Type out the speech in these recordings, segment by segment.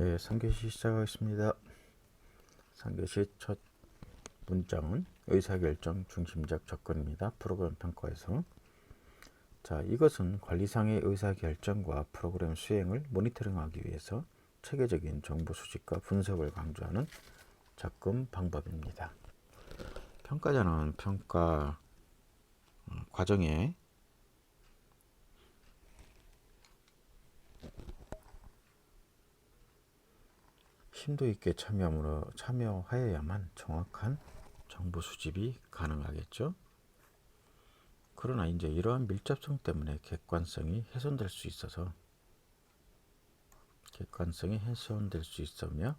예, 3교시 시작하겠습니다. 3교시 첫 문장은 의사결정 중심적 접근입니다. 프로그램 평가에서. 자, 이것은 관리상의 의사결정과 프로그램 수행을 모니터링하기 위해서 체계적인 정보 수집과 분석을 강조하는 접근 방법입니다. 평가자는 평가 과정에 심도 있게 참여하여야만 정확한 정보 수집이 가능하겠죠. 그러나 이제 이러한 밀접성 때문에 객관성이 훼손될 수 있으며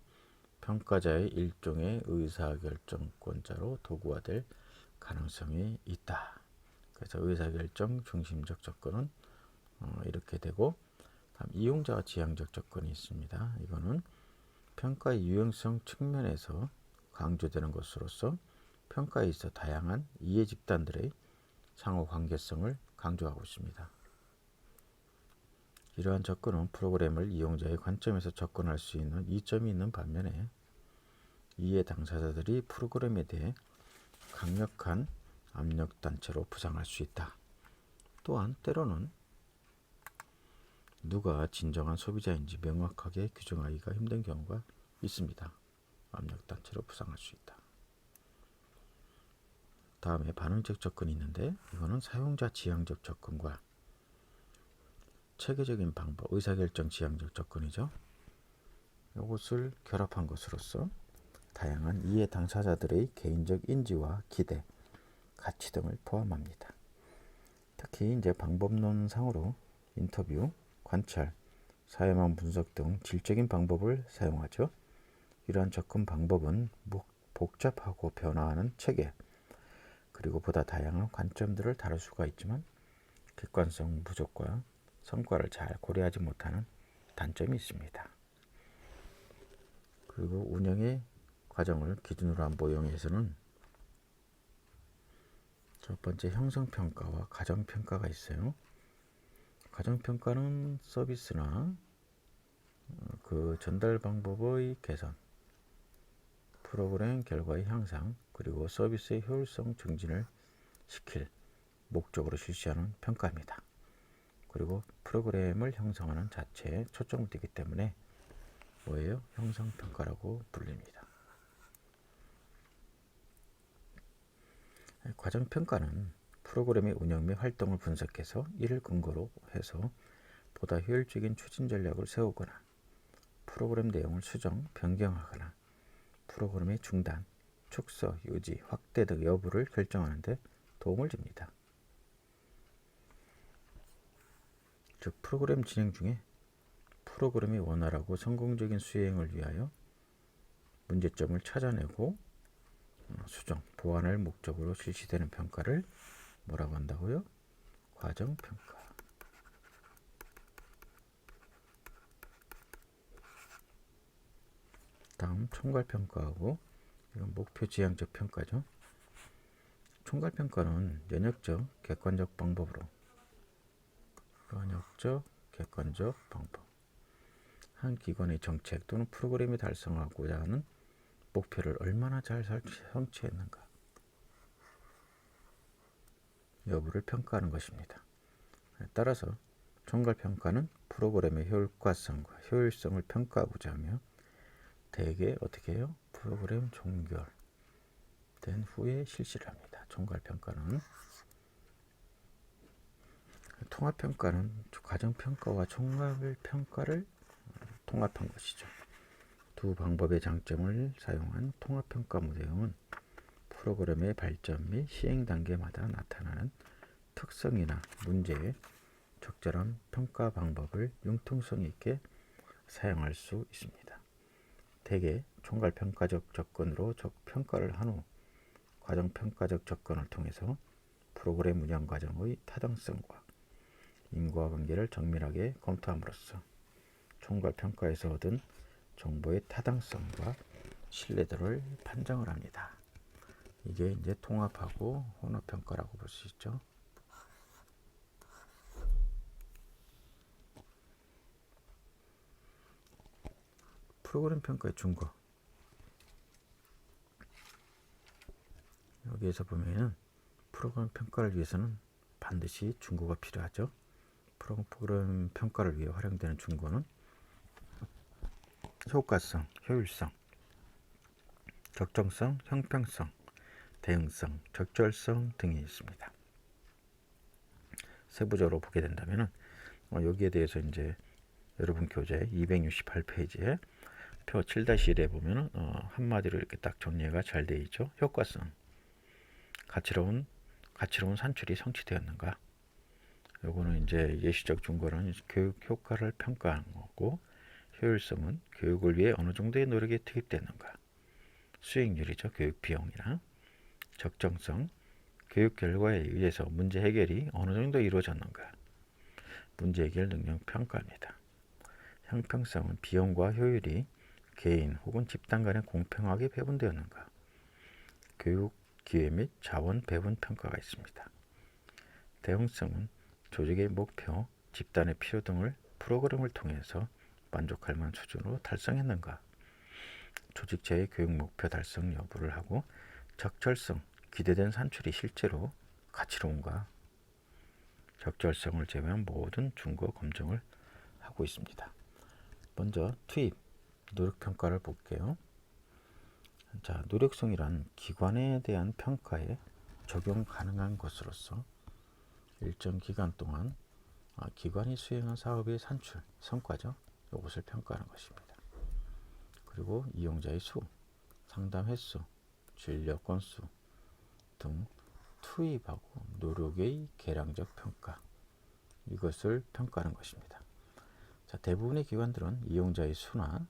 평가자의 일종의 의사결정권자로 도구화될 가능성이 있다. 그래서 의사결정 중심적 접근은 이렇게 되고, 다음 이용자와 지향적 접근이 있습니다. 이거는 평가의 유형성 측면에서 강조되는 것으로서 평가에 있어 다양한 이해 집단들의 상호 관계성을 강조하고 있습니다. 이러한 접근은 프로그램을 이용자의 관점에서 접근할 수 있는 이점이 있는 반면에 이해 당사자들이 프로그램에 대해 강력한 압력단체로 부상할 수 있다. 또한 때로는 누가 진정한 소비자인지 명확하게 규정하기가 힘든 경우가 있습니다. 압력단체로 부상할 수 있다. 다음에 반응적 접근이 있는데, 이거는 사용자 지향적 접근과 체계적인 방법, 의사결정 지향적 접근이죠. 이것을 결합한 것으로서 다양한 이해 당사자들의 개인적 인지와 기대, 가치 등을 포함합니다. 특히 이제 방법론상으로 인터뷰, 관찰, 사회망 분석 등 질적인 방법을 사용하죠. 이러한 접근 방법은 복잡하고 변화하는 체계, 그리고 보다 다양한 관점들을 다룰 수가 있지만 객관성 부족과 성과를 잘 고려하지 못하는 단점이 있습니다. 그리고 운영의 과정을 기준으로 한 모형에서는 첫 번째 형성평가와 과정평가가 있어요. 과정평가는 서비스나 그 전달 방법의 개선, 프로그램 결과의 향상, 그리고 서비스의 효율성 증진을 시킬 목적으로 실시하는 평가입니다. 그리고 프로그램을 형성하는 자체에 초점을 두기 때문에 뭐예요? 형성평가라고 불립니다. 과정평가는 프로그램의 운영 및 활동을 분석해서 이를 근거로 해서 보다 효율적인 추진 전략을 세우거나 프로그램 내용을 수정, 변경하거나 프로그램의 중단, 축소, 유지, 확대 등 여부를 결정하는 데 도움을 줍니다. 즉, 프로그램 진행 중에 프로그램의 원활하고 성공적인 수행을 위하여 문제점을 찾아내고 수정, 보완을 목적으로 실시되는 평가를 뭐라고 한다고요? 과정평가. 다음 총괄평가하고, 이건 목표 지향적 평가죠. 총괄평가는 연역적 객관적 방법 한 기관의 정책 또는 프로그램이 달성하고자 하는 목표를 얼마나 잘 성취했는가 여부를 평가하는 것입니다. 따라서 총괄평가는 프로그램의 효과성과 효율성을 평가하고자 하며 대개 어떻게 해요? 프로그램 종결된 후에 실시를 합니다. 총괄평가는. 통합평가는 과정평가와 총괄평가를 통합한 것이죠. 두 방법의 장점을 사용한 통합평가 모델은 프로그램의 발전 및 시행 단계마다 나타나는 특성이나 문제에 적절한 평가 방법을 융통성 있게 사용할 수 있습니다. 대개 총괄평가적 접근으로 평가를 한 후 과정평가적 접근을 통해서 프로그램 운영 과정의 타당성과 인과관계를 정밀하게 검토함으로써 총괄평가에서 얻은 정보의 타당성과 신뢰도를 판정을 합니다. 이게 이제 통합하고 혼합평가라고 볼 수 있죠. 프로그램 평가의 준거. 여기에서 보면은 프로그램 평가를 위해서는 반드시 준거가 필요하죠. 프로그램 평가를 위해 활용되는 준거는 효과성, 효율성, 적정성, 형평성, 대응성, 적절성 등이 있습니다. 세부적으로 보게 된다면은 여기에 대해서 이제 여러분 교재 268페이지에 표 7-1에 보면은 한마디로 이렇게 딱 정리가 잘 되어 있죠. 효과성, 가치로운 산출이 성취되었는가. 요거는 이제 예시적 준거는 교육 효과를 평가하는 거고, 효율성은 교육을 위해 어느 정도의 노력이 투입됐는가. 수익률이죠. 교육 비용이나. 적정성, 교육 결과에 의해서 문제 해결이 어느 정도 이루어졌는가. 문제 해결 능력 평가입니다. 형평성은 비용과 효율이 개인 혹은 집단 간에 공평하게 배분되었는가. 교육 기회 및 자원 배분 평가가 있습니다. 대응성은 조직의 목표, 집단의 필요 등을 프로그램을 통해서 만족할 만한 수준으로 달성했는가. 조직체의 교육 목표 달성 여부를 하고, 적절성, 기대된 산출이 실제로 가치로운가. 적절성을 제외한 모든 준거 검증을 하고 있습니다. 먼저 투입, 노력평가를 볼게요. 자, 노력성이란 기관에 대한 평가에 적용 가능한 것으로서 일정 기간 동안 기관이 수행한 사업의 산출, 성과죠. 이것을 평가하는 것입니다. 그리고 이용자의 수, 상담 횟수, 진료 건수 등 투입하고 노력의 계량적 평가, 이것을 평가하는 것입니다. 자, 대부분의 기관들은 이용자의 수나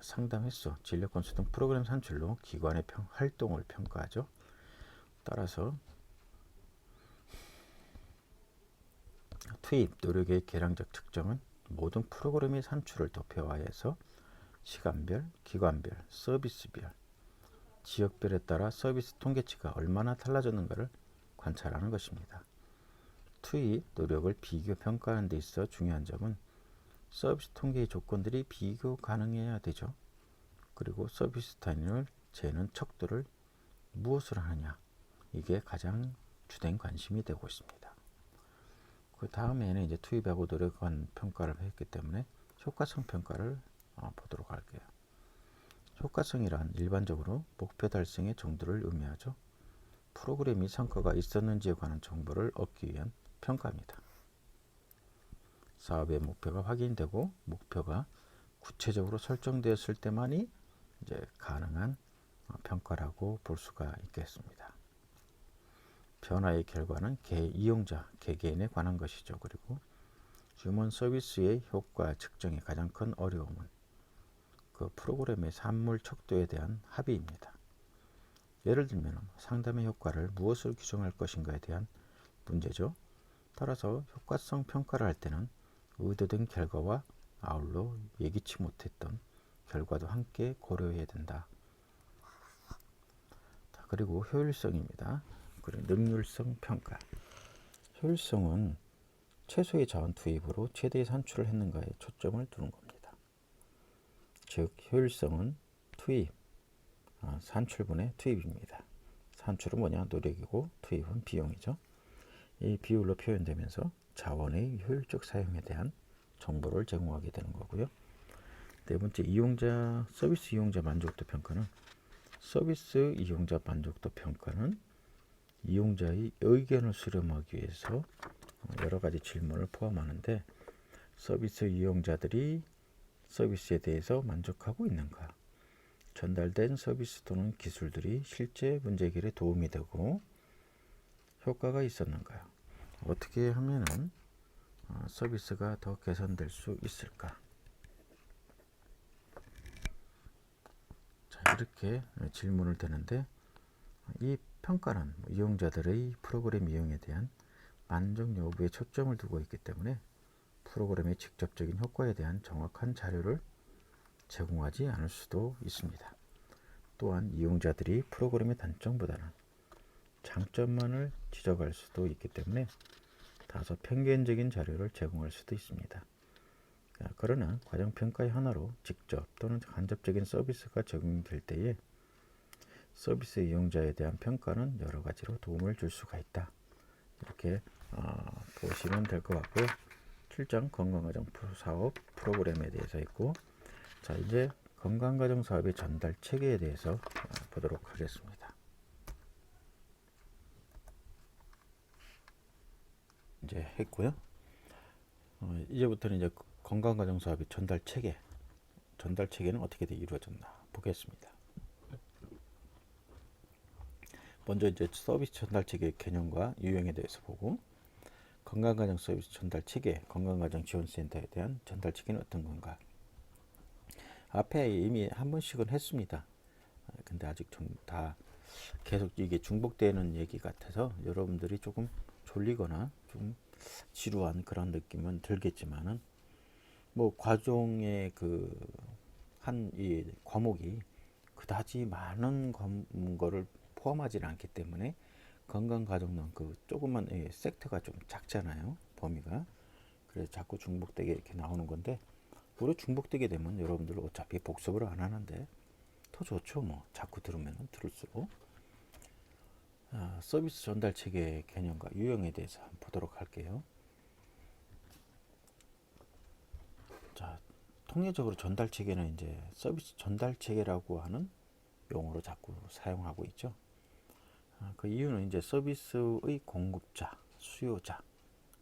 상담 횟수, 진료 건수 등 프로그램 산출로 기관의 활동을 평가하죠. 따라서 투입, 노력의 계량적 측정은 모든 프로그램의 산출을 도표화해서 시간별, 기관별, 서비스별, 지역별에 따라 서비스 통계치가 얼마나 달라졌는가를 관찰하는 것입니다. 투입, 노력을 비교 평가하는 데 있어 중요한 점은 서비스 통계의 조건들이 비교 가능해야 되죠. 그리고 서비스 단위를 재는 척도를 무엇을 하느냐, 이게 가장 주된 관심이 되고 있습니다. 그 다음에는 이제 투입하고 노력한 평가를 했기 때문에 효과성 평가를 보도록 할게요. 효과성이란 일반적으로 목표 달성의 정도를 의미하죠. 프로그램이 성과가 있었는지에 관한 정보를 얻기 위한 평가입니다. 사업의 목표가 확인되고 목표가 구체적으로 설정되었을 때만이 이제 가능한 평가라고 볼 수가 있겠습니다. 변화의 결과는 이용자, 개개인에 관한 것이죠. 그리고 휴먼 서비스의 효과 측정의 가장 큰 어려움은 그 프로그램의 산물 척도에 대한 합의입니다. 예를 들면 상담의 효과를 무엇으로 규정할 것인가에 대한 문제죠. 따라서 효과성 평가를 할 때는 의도된 결과와 아울러 예기치 못했던 결과도 함께 고려해야 된다. 그리고 효율성입니다. 그리고 능률성 평가. 효율성은 최소의 자원 투입으로 최대의 산출을 했는가에 초점을 두는 겁니다. 즉 효율성은 투입, 산출분의 투입입니다. 산출은 뭐냐? 노력이고 투입은 비용이죠. 이 비율로 표현되면서 자원의 효율적 사용에 대한 정보를 제공하게 되는 거고요. 네 번째, 서비스 이용자 만족도 평가는 서비스 이용자 만족도 평가는 이용자의 의견을 수렴하기 위해서 여러 가지 질문을 포함하는데, 서비스 이용자들이 서비스에 대해서 만족하고 있는가, 전달된 서비스 또는 기술들이 실제 문제 해결에 도움이 되고 효과가 있었는가, 어떻게 하면은 서비스가 더 개선될 수 있을까. 자, 이렇게 질문을 드는데, 이 평가는 이용자들의 프로그램 이용에 대한 만족 여부에 초점을 두고 있기 때문에 프로그램의 직접적인 효과에 대한 정확한 자료를 제공하지 않을 수도 있습니다. 또한 이용자들이 프로그램의 단점보다는 장점만을 지적할 수도 있기 때문에 다소 편견적인 자료를 제공할 수도 있습니다. 그러나 과정평가의 하나로 직접 또는 간접적인 서비스가 적용될 때에 서비스 이용자에 대한 평가는 여러 가지로 도움을 줄 수가 있다. 이렇게 보시면 될 것 같고요. 7장 건강가정 사업 프로그램에 대해서 있고, 자 이제 건강가정 사업의 전달 체계에 대해서 보도록 하겠습니다. 이제 했고요. 이제부터는 이제 건강가정 사업의 전달 체계는 어떻게 이루어졌나 보겠습니다. 먼저 이제 서비스 전달 체계의 개념과 유형에 대해서 보고, 건강가정 서비스 전달 체계, 건강가정 지원센터에 대한 전달 체계는 어떤 건가? 앞에 이미 한 번씩은 했습니다. 근데 아직 좀 다 계속 이게 중복되는 얘기 같아서 여러분들이 조금 졸리거나 좀 지루한 그런 느낌은 들겠지만은, 뭐 과정의 그 한 이 과목이 그다지 많은 거를 포함하지는 않기 때문에 건강가정론 그 조그만 섹터가 좀 작잖아요, 범위가. 그래서 자꾸 중복되게 이렇게 나오는 건데, 오히려 중복되게 되면 여러분들 어차피 복습을 안 하는데 더 좋죠. 뭐 자꾸 들으면 들을수록. 서비스 전달 체계 개념과 유형에 대해서 한번 보도록 할게요. 자, 통례적으로 전달 체계는 이제 서비스 전달 체계라고 하는 용어로 자꾸 사용하고 있죠. 그 이유는 이제 서비스의 공급자, 수요자,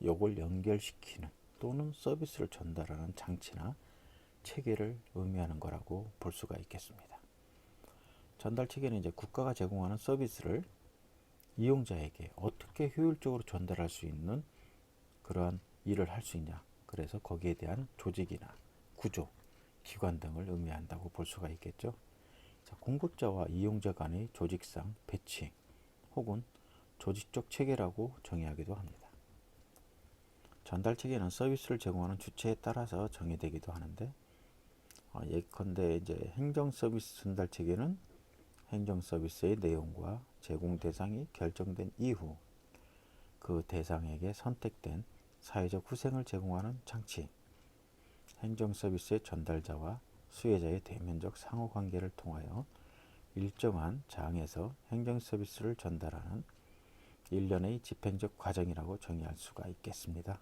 요걸 연결시키는 또는 서비스를 전달하는 장치나 체계를 의미하는 거라고 볼 수가 있겠습니다. 전달 체계는 이제 국가가 제공하는 서비스를 이용자에게 어떻게 효율적으로 전달할 수 있는 그러한 일을 할 수 있냐, 그래서 거기에 대한 조직이나 구조, 기관 등을 의미한다고 볼 수가 있겠죠. 자, 공급자와 이용자 간의 조직상 배치 혹은 조직적 체계라고 정의하기도 합니다. 전달 체계는 서비스를 제공하는 주체에 따라서 정의되기도 하는데, 예컨대 이제 행정 서비스 전달 체계는 행정 서비스의 내용과 제공 대상이 결정된 이후 그 대상에게 선택된 사회적 후생을 제공하는 장치, 행정 서비스의 전달자와 수혜자의 대면적 상호관계를 통하여 일정한 장에서 행정 서비스를 전달하는 일련의 집행적 과정이라고 정의할 수가 있겠습니다.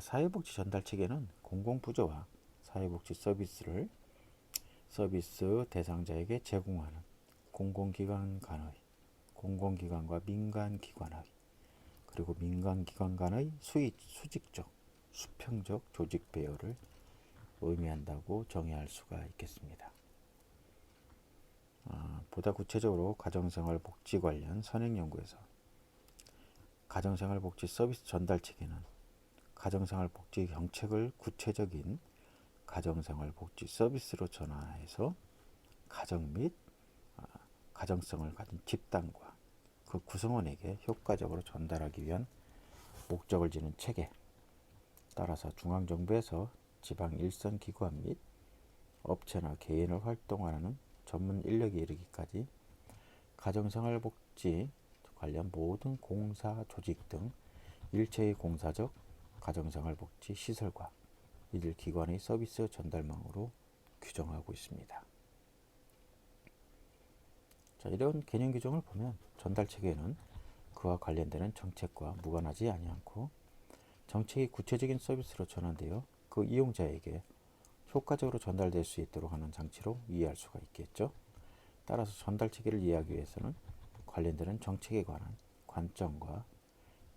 사회복지 전달 체계는 공공부조와 사회복지 서비스를 서비스 대상자에게 제공하는 공공기관 간의, 공공기관과 민간기관의, 그리고 민간기관 간의 수직적, 수평적 조직 배열을 의미한다고 정의할 수가 있겠습니다. 보다 구체적으로 가정생활복지 관련 선행연구에서 가정생활복지 서비스 전달 체계는 가정생활복지 정책을 구체적인 가정생활복지 서비스로 전환해서 가정 및 가정성을 가진 집단과 그 구성원에게 효과적으로 전달하기 위한 목적을 지닌 체계, 따라서 중앙정부에서 지방 일선 기관 및 업체나 개인을 활동하는 전문 인력에 이르기까지 가정생활복지 관련 모든 공사 조직 등 일체의 공사적 가정생활복지 시설과 이들 기관의 서비스 전달망으로 규정하고 있습니다. 자, 이런 개념 규정을 보면 전달 체계는 그와 관련되는 정책과 무관하지 아니하고 정책이 구체적인 서비스로 전환되어 그 이용자에게 효과적으로 전달될 수 있도록 하는 장치로 이해할 수가 있겠죠. 따라서 전달 체계를 이해하기 위해서는 관련되는 정책에 관한 관점과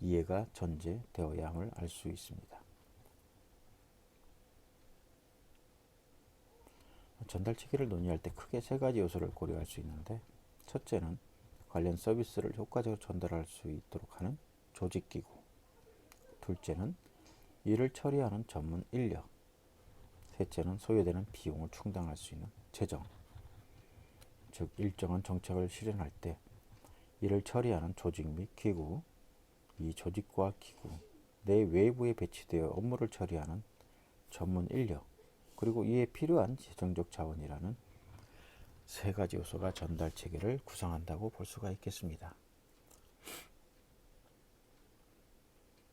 이해가 전제되어야 함을 알 수 있습니다. 전달 체계를 논의할 때 크게 세 가지 요소를 고려할 수 있는데, 첫째는 관련 서비스를 효과적으로 전달할 수 있도록 하는 조직기구, 둘째는 이를 처리하는 전문 인력, 셋째는 소요되는 비용을 충당할 수 있는 재정, 즉 일정한 정책을 실현할 때 이를 처리하는 조직 및 기구, 이 조직과 기구 내 외부에 배치되어 업무를 처리하는 전문 인력, 그리고 이에 필요한 재정적 자원이라는 세 가지 요소가 전달 체계를 구성한다고 볼 수가 있겠습니다.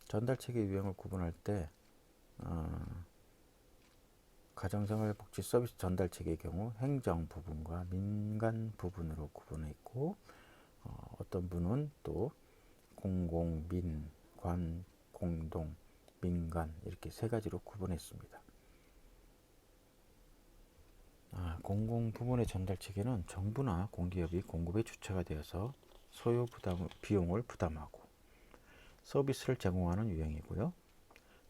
전달 체계 유형을 구분할 때 가정생활복지 서비스 전달 체계의 경우 행정 부분과 민간 부분으로 구분해 있고, 어떤 분은 또 공공, 민, 관, 공동, 민간 이렇게 세 가지로 구분했습니다. 공공 부문의 전달 체계는 정부나 공기업이 공급의 주체가 되어서 소요 비용을 부담하고 서비스를 제공하는 유형이고요.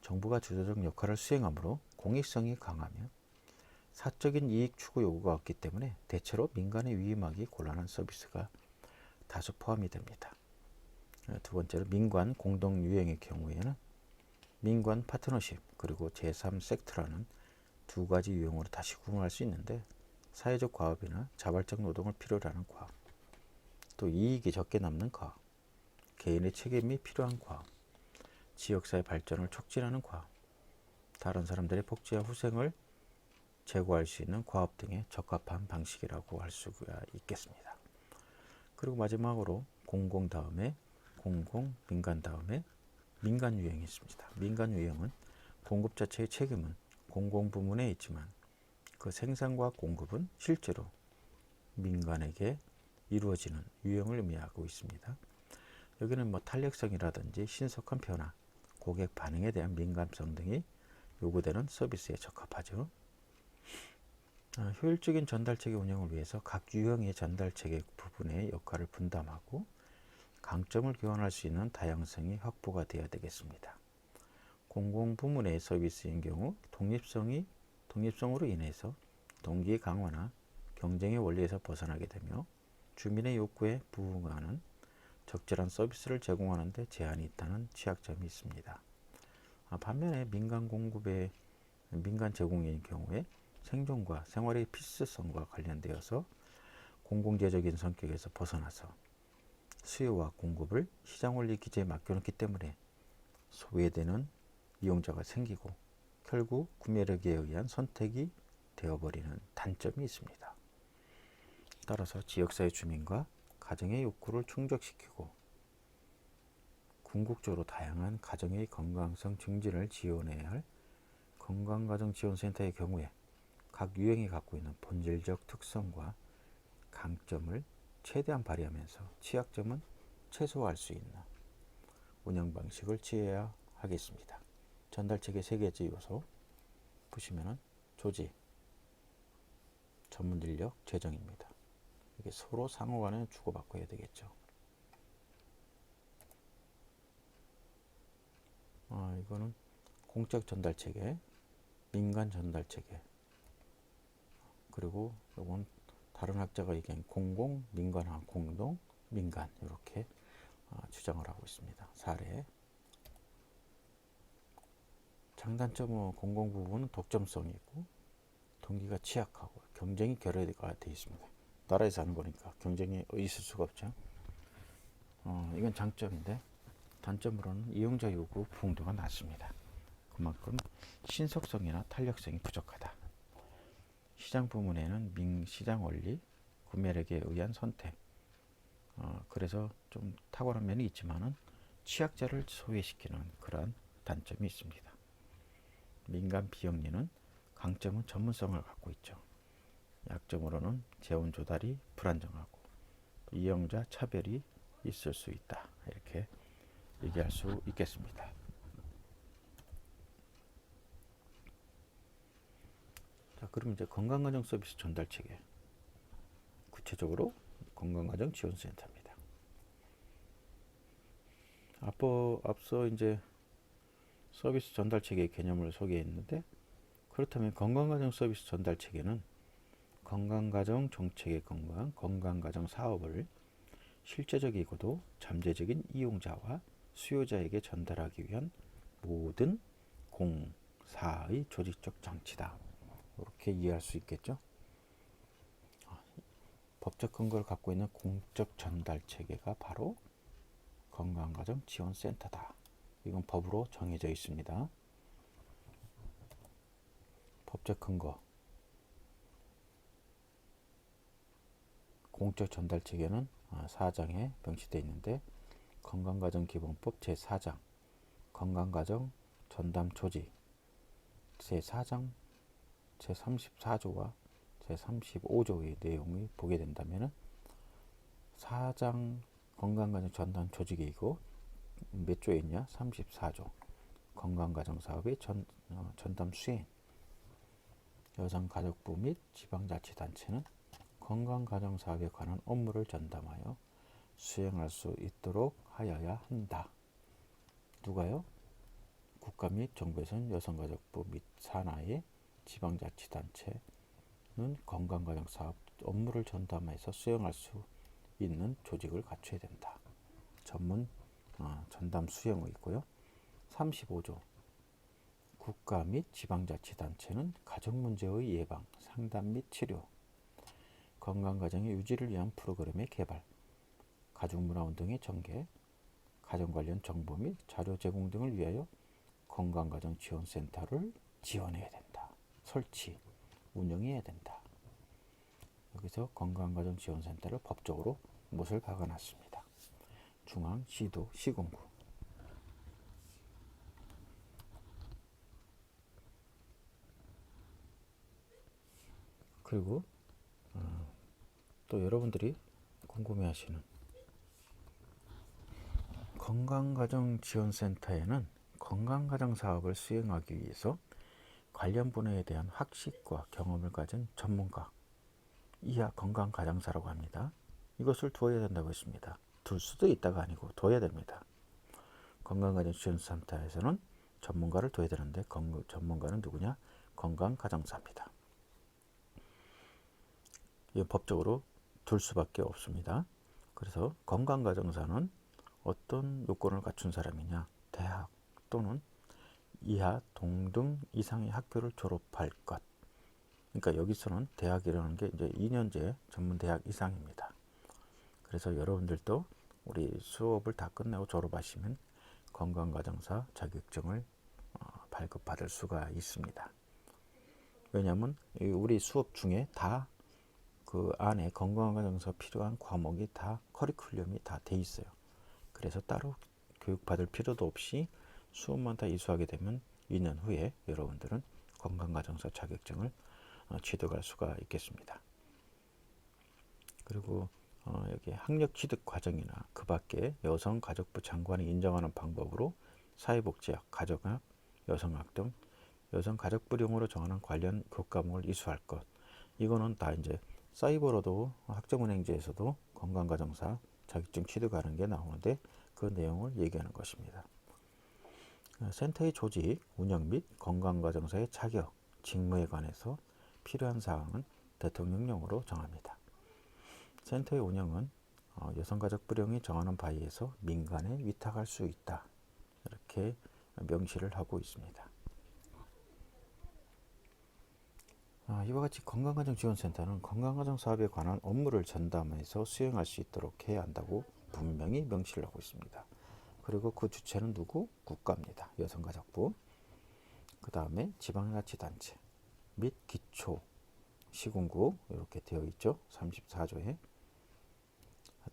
정부가 주도적 역할을 수행하므로 공익성이 강하며 사적인 이익 추구 요구가 없기 때문에 대체로 민간에 위임하기 곤란한 서비스가 다수 포함이 됩니다. 두 번째로 민관 공동 유형의 경우에는 민관 파트너십 그리고 제3섹터라는 두 가지 유형으로 다시 구분할 수 있는데, 사회적 과업이나 자발적 노동을 필요로 하는 과업, 또 이익이 적게 남는 과업, 개인의 책임이 필요한 과업, 지역사회 발전을 촉진하는 과업, 다른 사람들의 복지와 후생을 제고할 수 있는 과업 등에 적합한 방식이라고 할 수가 있겠습니다. 그리고 마지막으로 공공 다음에 공공, 민간 다음에 민간 유형이 있습니다. 민간 유형은 공급 자체의 책임은 공공 부문에 있지만 그 생산과 공급은 실제로 민간에게 이루어지는 유형을 의미하고 있습니다. 여기는 탄력성이라든지 신속한 변화, 고객 반응에 대한 민감성 등이 요구되는 서비스에 적합하죠. 효율적인 전달체계 운영을 위해서 각 유형의 전달체계 부분의 역할을 분담하고 강점을 교환할 수 있는 다양성이 확보가 되어야 되겠습니다. 공공부문의 서비스인 경우 독립성으로 인해서 동기 강화나 경쟁의 원리에서 벗어나게 되며 주민의 요구에 부응하는 적절한 서비스를 제공하는 데 제한이 있다는 취약점이 있습니다. 반면에 민간 제공인 경우에 생존과 생활의 필수성과 관련되어서 공공재적인 성격에서 벗어나서 수요와 공급을 시장 원리 기제에 맡겨놓기 때문에 소외되는 이용자가 생기고 결국 구매력에 의한 선택이 되어버리는 단점이 있습니다. 따라서 지역사회 주민과 가정의 욕구를 충족시키고 궁극적으로 다양한 가정의 건강성 증진을 지원해야 할 건강가정지원센터의 경우에 각 유형이 갖고 있는 본질적 특성과 강점을 최대한 발휘하면서 취약점은 최소화할 수 있는 운영 방식을 취해야 하겠습니다. 전달체계 세 가지 요소 보시면은 조직, 전문 인력, 재정입니다. 이게 서로 상호간에 주고받고 해야 되겠죠. 이거는 공적 전달체계, 민간 전달체계, 그리고 이건 다른 학자가 얘기한 공공, 민간, 공동, 민간 이렇게 주장을 하고 있습니다. 사례. 장단점은 공공 부분은 독점성이 있고 동기가 취약하고 경쟁이 결여가 되어 있습니다. 나라에서 하는 거니까 경쟁이 있을 수가 없죠. 이건 장점인데 단점으로는 이용자 요구 부응도가 낮습니다. 그만큼 신속성이나 탄력성이 부족하다. 시장 부문에는 시장 원리, 구매력에 의한 선택, 그래서 좀 탁월한 면이 있지만은 취약자를 소외시키는 그러한 단점이 있습니다. 민간 비영리는 강점은 전문성을 갖고 있죠. 약점으로는 재원 조달이 불안정하고 이용자 차별이 있을 수 있다. 이렇게 얘기할 수 있겠습니다. 자, 그럼 이제 건강가정 서비스 전달 체계. 구체적으로 건강가정 지원센터입니다. 앞서 이제 서비스 전달 체계의 개념을 소개했는데, 그렇다면 건강가정 서비스 전달 체계는 건강가정 정책의 건강가정 사업을 실제적이고도 잠재적인 이용자와 수요자에게 전달하기 위한 모든 공사의 조직적 장치다. 이렇게 이해할 수 있겠죠. 법적 근거를 갖고 있는 공적 전달 체계가 바로 건강가정 지원센터다. 이건 법으로 정해져 있습니다. 법적 근거. 공적 전달 체계는 4장에 명시되어 있는데, 건강가정기본법 제34조와 제35조의 내용을 보게 된다면 4장 건강가정 전담 조직이고 몇 조에 있냐? 34조 건강가정사업의 전담 수행. 여성가족부 및 지방자치단체는 건강가정사업에 관한 업무를 전담하여 수행할 수 있도록 하여야 한다. 누가요? 국가 및 정부에서는 여성가족부 및 산하의 지방자치단체는 건강가정사업 업무를 전담해서 수행할 수 있는 조직을 갖춰야 된다. 전담 수행이 있고요. 35조 국가 및 지방자치단체는 가정문제의 예방, 상담 및 치료, 건강가정의 유지를 위한 프로그램의 개발, 가족문화원 등의 전개, 가정 관련 정보 및 자료 제공 등을 위하여 건강가정지원센터를 지원해야 된다. 설치, 운영해야 된다. 여기서 건강가정지원센터를 법적으로 못을 박아놨습니다. 중앙, 시도, 시군구. 그리고 또 여러분들이 궁금해하시는 건강가정지원센터에는 건강가정사업을 수행하기 위해서 관련 분야에 대한 학식과 경험을 가진 전문가, 이하 건강가정사라고 합니다. 이것을 두어야 된다고 했습니다. 둘 수도 있다가 아니고 둬야 됩니다. 건강가정지원센터에서는 전문가를 둬야 되는데 전문가는 누구냐? 건강가정사입니다. 이 법적으로 둘 수밖에 없습니다. 그래서 건강가정사는 어떤 요건을 갖춘 사람이냐? 대학 또는 이하 동등 이상의 학교를 졸업할 것. 그러니까 여기서는 대학이라는 게 이제 2년제 전문대학 이상입니다. 그래서 여러분들도 우리 수업을 다 끝내고 졸업하시면 건강가정사 자격증을 발급받을 수가 있습니다. 왜냐하면 우리 수업 중에 다 그 안에 건강가정사 필요한 과목이 다 커리큘럼이 다 돼 있어요. 그래서 따로 교육받을 필요도 없이 수업만 다 이수하게 되면 2년 후에 여러분들은 건강가정사 자격증을 취득할 수가 있겠습니다. 그리고 여기 학력 취득 과정이나 그 밖에 여성가족부 장관이 인정하는 방법으로 사회복지학, 가정학, 여성학 등 여성가족부령으로 정하는 관련 교과목을 이수할 것. 이거는 다 이제 사이버로도 학점은행제에서도 건강가정사 자격증 취득하는 게 나오는데 그 내용을 얘기하는 것입니다. 센터의 조직, 운영 및 건강가정사의 자격, 직무에 관해서 필요한 사항은 대통령령으로 정합니다. 센터의 운영은 여성가족부령이 정하는 바에 의해서 민간에 위탁할 수 있다. 이렇게 명시를 하고 있습니다. 이와 같이 건강가정지원센터는 건강가정사업에 관한 업무를 전담해서 수행할 수 있도록 해야 한다고 분명히 명시를 하고 있습니다. 그리고 그 주체는 누구? 국가입니다. 여성가족부. 그 다음에 지방자치단체 및 기초, 시군구 이렇게 되어 있죠. 34조에.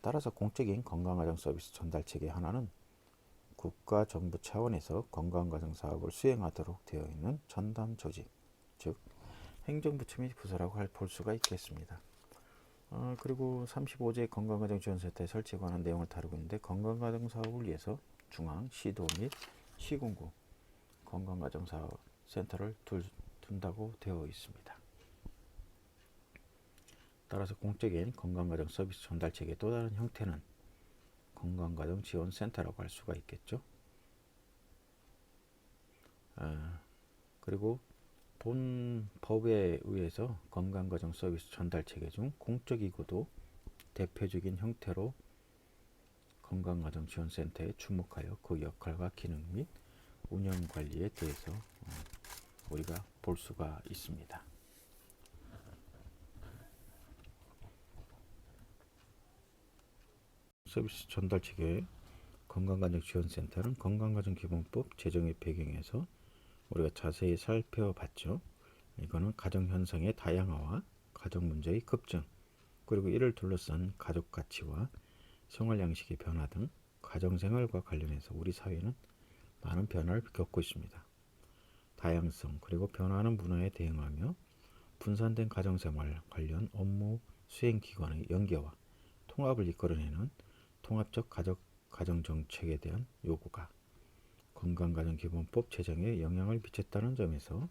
따라서 공적인 건강가정 서비스 전달체계 하나는 국가 정부 차원에서 건강가정사업을 수행하도록 되어 있는 전담 조직, 즉 행정부처 및 부서라고 볼 수가 있겠습니다. 그리고 35제 건강가정지원센터의 설치에 관한 내용을 다루고 있는데 건강가정사업을 위해서 중앙, 시도 및 시군구 건강가정사업센터를 둔다고 되어 있습니다. 따라서 공적인 건강가정 서비스 전달체계의 또 다른 형태는 건강가정지원센터라고 할 수가 있겠죠. 그리고 본 법에 의해서 건강가정 서비스 전달체계 중 공적이고도 대표적인 형태로 건강가정지원센터에 주목하여 그 역할과 기능 및 운영관리에 대해서 우리가 볼 수가 있습니다. 서비스 전달체계 건강가정지원센터는 건강가정기본법 제정의 배경에서 우리가 자세히 살펴봤죠. 이거는 가정현상의 다양화와 가정문제의 급증, 그리고 이를 둘러싼 가족 가치와 생활양식의 변화 등 가정생활과 관련해서 우리 사회는 많은 변화를 겪고 있습니다. 다양성 그리고 변화하는 문화에 대응하며 분산된 가정생활 관련 업무 수행기관의 연계와 통합을 이끌어내는 통합적 가정정책에 대한 요구가 건강가정기본법 제정에 영향을 미쳤다는 점에서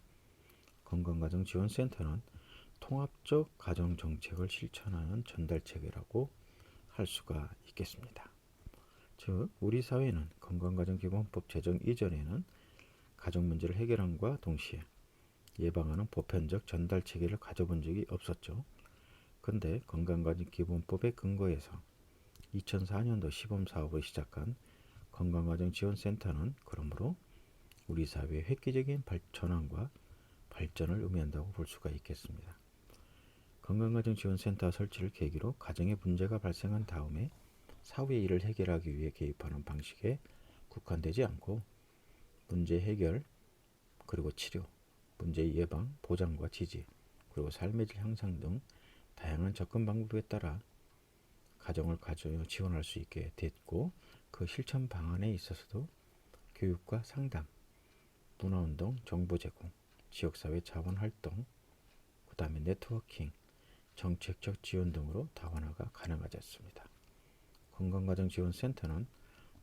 건강가정지원센터는 통합적 가정정책을 실천하는 전달체계라고 할 수가 있겠습니다. 즉 우리 사회는 건강가정기본법 제정 이전에는 가정 문제를 해결함과 동시에 예방하는 보편적 전달체계를 가져본 적이 없었죠. 그런데 건강가정기본법에 근거해서 2004년도 시범사업을 시작한 건강가정지원센터는 그러므로 우리 사회의 획기적인 전환과 발전을 의미한다고 볼 수가 있겠습니다. 건강가정지원센터 설치를 계기로 가정에 문제가 발생한 다음에 사후의 일을 해결하기 위해 개입하는 방식에 국한되지 않고 문제 해결 그리고 치료, 문제 예방, 보장과 지지, 그리고 삶의 질 향상 등 다양한 접근 방법에 따라 가정을 지원할 수 있게 됐고 그 실천 방안에 있어서도 교육과 상담, 문화운동, 정보 제공, 지역사회 자원활동, 그 다음에 네트워킹, 정책적 지원 등으로 다원화가 가능하졌습니다. 건강가정지원센터는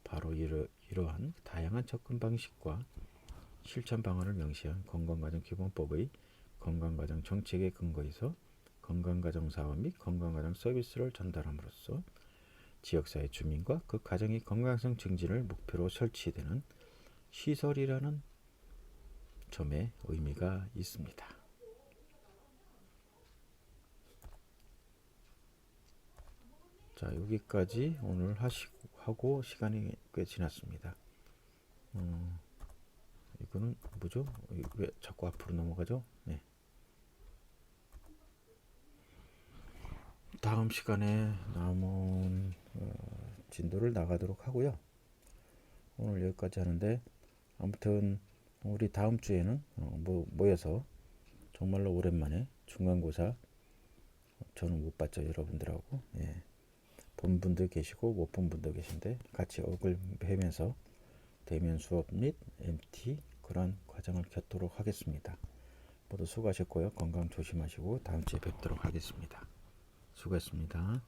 바로 이러한 다양한 접근 방식과 실천 방안을 명시한 건강가정기본법의 건강가정 정책에 근거해서 건강가정 사업 및 건강가정 서비스를 전달함으로써 지역사회 주민과 그 가정의 건강성 증진을 목표로 설치되는 시설이라는 점에 의미가 있습니다. 자, 여기까지 오늘 하고 시간이 꽤 지났습니다. 이거는 뭐죠? 왜 자꾸 앞으로 넘어가죠? 네. 다음 시간에 남은 진도를 나가도록 하고요. 오늘 여기까지 하는데 아무튼 우리 다음 주에는 모여서 정말로 오랜만에 중간고사 저는 못 봤죠. 여러분들하고 본 분도 계시고 못 본 분도 계신데 같이 얼굴 뵈면서 대면 수업 및 MT 그런 과정을 겪도록 하겠습니다. 모두 수고하셨고요. 건강 조심하시고 다음 주에 뵙도록 하겠습니다. 수고했습니다.